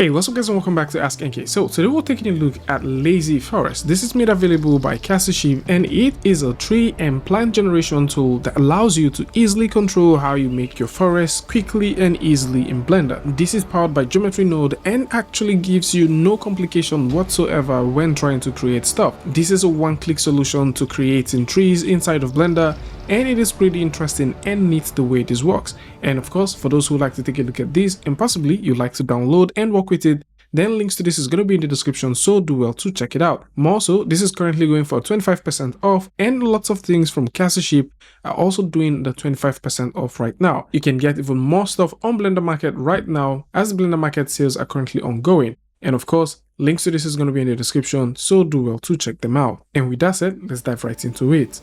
Hey, what's up guys and welcome back to askNK. So today we're taking a look at Lazy Forest. This is made available by Castleship and it is a tree and plant generation tool that allows you to easily control how you make your forest quickly and easily in Blender. This is powered by Geometry Node and actually gives you no complication whatsoever when trying to create stuff. This is a one-click solution to creating trees inside of Blender, and it is pretty interesting and neat the way this works. And of course, for those who like to take a look at this and possibly you'd like to download and work with it, then links to this is going to be in the description, so do well to check it out. More so, this is currently going for 25% off, and lots of things from Castleship are also doing the 25% off right now. You can get even more stuff on Blender Market right now as the Blender Market sales are currently ongoing. And of course, links to this is going to be in the description, so do well to check them out. And with that said, let's dive right into it.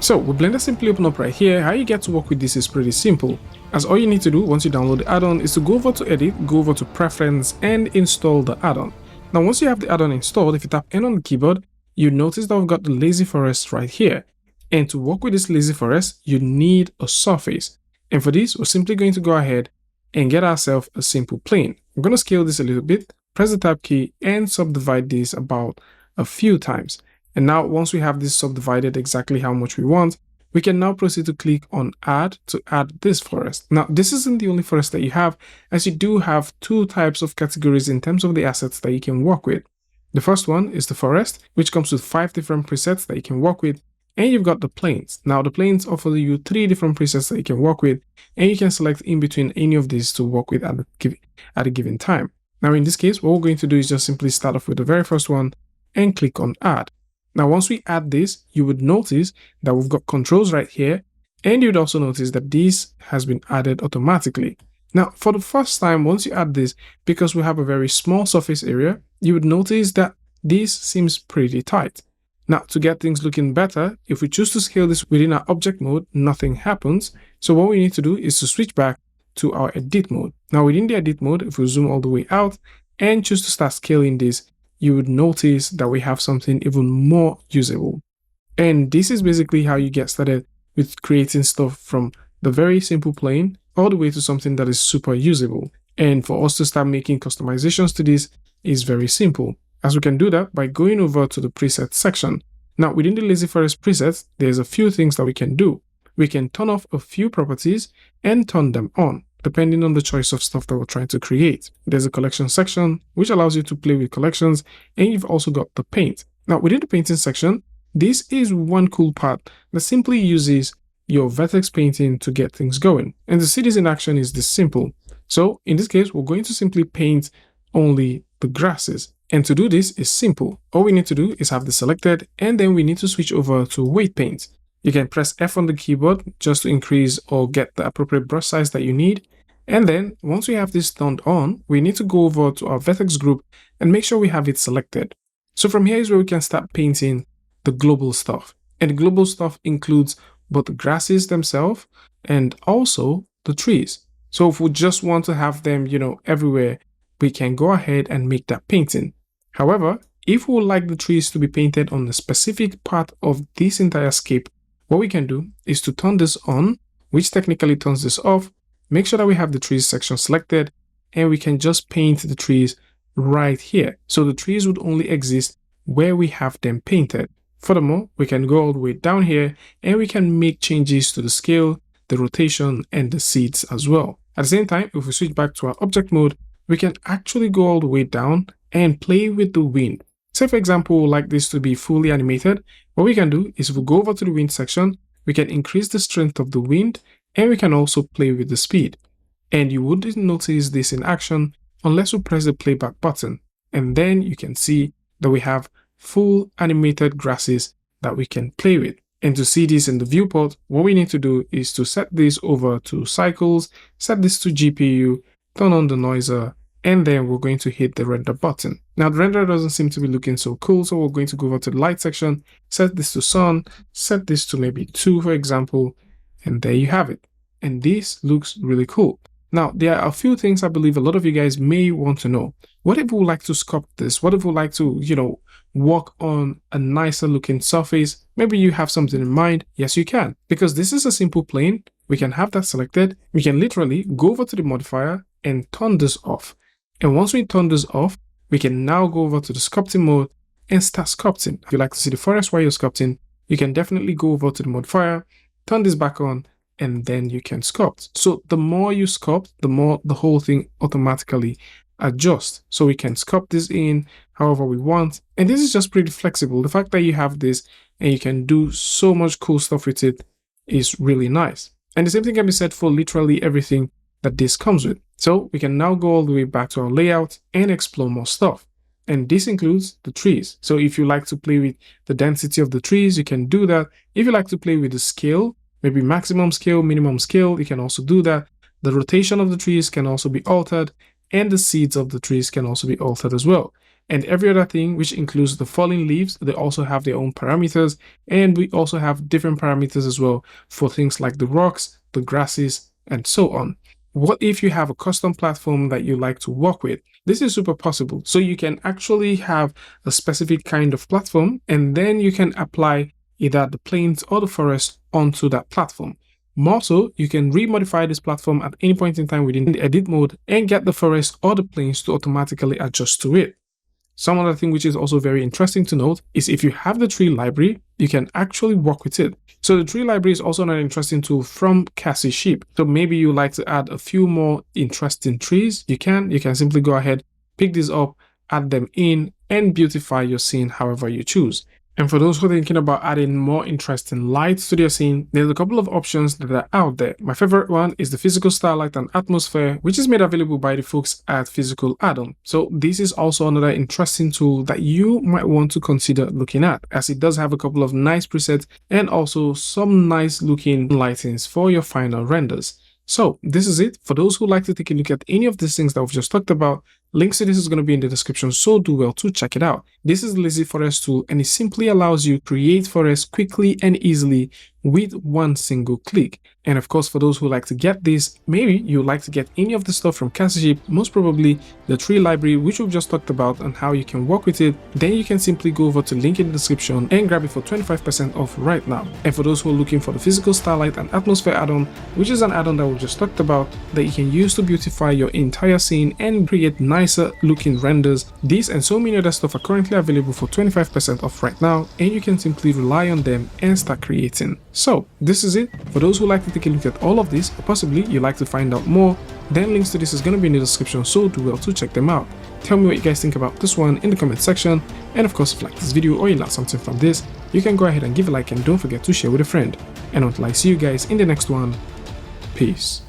So with Blender simply open up right here, how you get to work with this is pretty simple, as all you need to do once you download the add-on is to go over to edit, go over to preference and install the add-on. Now once you have the add-on installed, if you tap N on the keyboard, you notice that we've got the Lazy Forest right here. And to work with this Lazy Forest, you need a surface. And for this, we're simply going to go ahead and get ourselves a simple plane. I'm going to scale this a little bit, press the tab key and subdivide this about a few times. And now once we have this subdivided exactly how much we want, we can now proceed to click on add to add this forest. Now this isn't the only forest that you have, as you do have two types of categories in terms of the assets that you can work with. The first one is the forest, which comes with 5 different presets that you can work with, and you've got the planes. Now the planes offer you 3 different presets that you can work with, and you can select in between any of these to work with at a given time. Now in this case, what we're going to do is just simply start off with the very first one and click on add. Now, once we add this, you would notice that we've got controls right here, and you'd also notice that this has been added automatically. Now, for the first time, once you add this, because we have a very small surface area, you would notice that this seems pretty tight. Now, to get things looking better, if we choose to scale this within our object mode, nothing happens. So what we need to do is to switch back to our edit mode. Now, within the edit mode, if we zoom all the way out and choose to start scaling this, you would notice that we have something even more usable. And this is basically how you get started with creating stuff from the very simple plane all the way to something that is super usable. And for us to start making customizations to this is very simple, as we can do that by going over to the preset section. Now within the Lazy Forest presets, there's a few things that we can do. We can turn off a few properties and turn them on, depending on the choice of stuff that we're trying to create. There's a collection section, which allows you to play with collections, and you've also got the paint. Now, within the painting section, this is one cool part that simply uses your vertex painting to get things going. And to see this in action is this simple. So in this case, we're going to simply paint only the grasses. And to do this is simple. All we need to do is have this selected, and then we need to switch over to weight paint. You can press F on the keyboard just to increase or get the appropriate brush size that you need. And then once we have this turned on, we need to go over to our vertex group and make sure we have it selected. So from here is where we can start painting the global stuff. And the global stuff includes both the grasses themselves and also the trees. So if we just want to have them, everywhere, we can go ahead and make that painting. However, if we would like the trees to be painted on a specific part of this entire scape, what we can do is to turn this on, which technically turns this off, make sure that we have the trees section selected, and we can just paint the trees right here. So the trees would only exist where we have them painted. Furthermore, we can go all the way down here and we can make changes to the scale, the rotation, and the seeds as well. At the same time, if we switch back to our object mode, we can actually go all the way down and play with the wind. Say for example, we'd like this to be fully animated. What we can do is if we go over to the wind section, we can increase the strength of the wind, and we can also play with the speed. And you wouldn't notice this in action unless we press the playback button. And then you can see that we have full animated grasses that we can play with. And to see this in the viewport, what we need to do is to set this over to cycles, set this to GPU, turn on the noiser, and then we're going to hit the render button. Now the render doesn't seem to be looking so cool, so we're going to go over to the light section, set this to sun, set this to maybe 2 for example, and there you have it. And this looks really cool. Now there are a few things I believe a lot of you guys may want to know. What if we would like to sculpt this? What if we would like to, work on a nicer looking surface? Maybe you have something in mind. Yes, you can, because this is a simple plane. We can have that selected. We can literally go over to the modifier and turn this off. And once we turn this off, we can now go over to the sculpting mode and start sculpting. If you like to see the forest while you're sculpting, you can definitely go over to the modifier, turn this back on, and then you can sculpt. So the more you sculpt, the more the whole thing automatically adjusts. So we can sculpt this in however we want. And this is just pretty flexible. The fact that you have this and you can do so much cool stuff with it is really nice. And the same thing can be said for literally everything that this comes with. So we can now go all the way back to our layout and explore more stuff. And this includes the trees. So if you like to play with the density of the trees, you can do that. If you like to play with the scale, maybe maximum scale, minimum scale, you can also do that. The rotation of the trees can also be altered, and the seeds of the trees can also be altered as well. And every other thing, which includes the falling leaves, they also have their own parameters. And we also have different parameters as well for things like the rocks, the grasses, and so on. What if you have a custom platform that you like to work with? This is super possible. So you can actually have a specific kind of platform, and then you can apply either the plains or the forest onto that platform. More so, you can remodify this platform at any point in time within the edit mode and get the forest or the plains to automatically adjust to it. Some other thing which is also very interesting to note is if you have the tree library, you can actually work with it. So the tree library is also an interesting tool from Cassie Sheep. So maybe you like to add a few more interesting trees. You can simply go ahead, pick these up, add them in, and beautify your scene however you choose. And for those who are thinking about adding more interesting lights to their scene, there's a couple of options that are out there. My favorite one is the physical starlight and atmosphere, which is made available by the folks at Physical Addon. So this is also another interesting tool that you might want to consider looking at, as it does have a couple of nice presets and also some nice looking lightings for your final renders. So this is it. For those who like to take a look at any of these things that we've just talked about, links to this is going to be in the description, so do well to check it out. This is the Lazy Forest tool, and it simply allows you to create forests quickly and easily with one single click. And of course, for those who like to get this, maybe you like to get any of the stuff from Cassie Sheep, most probably the tree library, which we've just talked about and how you can work with it, then you can simply go over to link in the description and grab it for 25% off right now. And for those who are looking for the physical starlight and atmosphere add-on, which is an add-on that we just talked about that you can use to beautify your entire scene and create nicer looking renders, these and so many other stuff are currently available for 25% off right now, and you can simply rely on them and start creating. So this is it. For those who like to take a look at all of this, or possibly you like to find out more, then links to this is going to be in the description, so do well to check them out. Tell me what you guys think about this one in the comment section, and of course if you like this video or you learned something from this, you can go ahead and give a like and don't forget to share with a friend. And until I see you guys in the next one, peace.